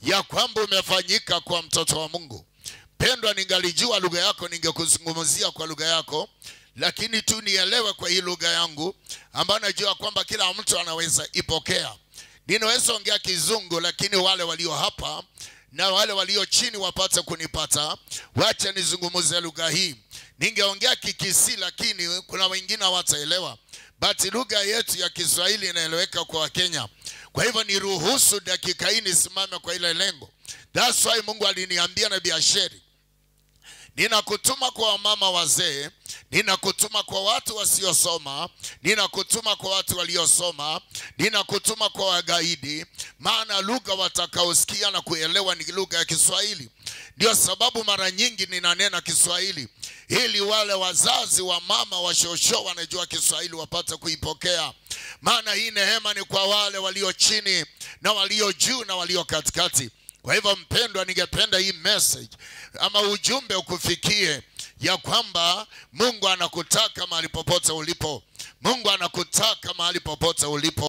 ya kwamba umefanyika kwa mtoto wa Mungu. Pendwa, ningalijua lugha yako ningekuzungumzia kwa lugha yako, lakini tu nielewe kwa hii lugha yangu ambayo najua kwamba kila mtu anaweza ipokea. Ninaweza ongea Kizungu, lakini wale walio hapa na wale walio chini wapate kunipata. Wacha nizungumze lugha hii. Ningeongea Kikisi, lakini kuna wengine hawataelewa. But lugha yetu ya Kiswahili inaeleweka kwa Wakenya. Kwa hivyo niruhusu dakika hii nisimame kwa ile lengo. That's why Mungu aliniambia na Biasheri, ninakutuma kwa mama wazee, ninakutuma kwa watu wasiosoma, ninakutuma kwa watu waliosoma, ninakutuma kwa wagaidi, maana lugha watakaosikia na kuelewa ni lugha ya Kiswahili. Ndio sababu mara nyingi ninanena Kiswahili, ili wale wazazi wa mama wa shosho wanajua Kiswahili wapate kuipokea. Maana hii neema ni kwa wale walio chini na walio juu na walio katikati. Kwa hivyo mpendwa, ningependa hii message ama ujumbe ukufikie ya kwamba Mungu anakutaka mahali popote ulipo. Mungu anakutaka mahali popote ulipo.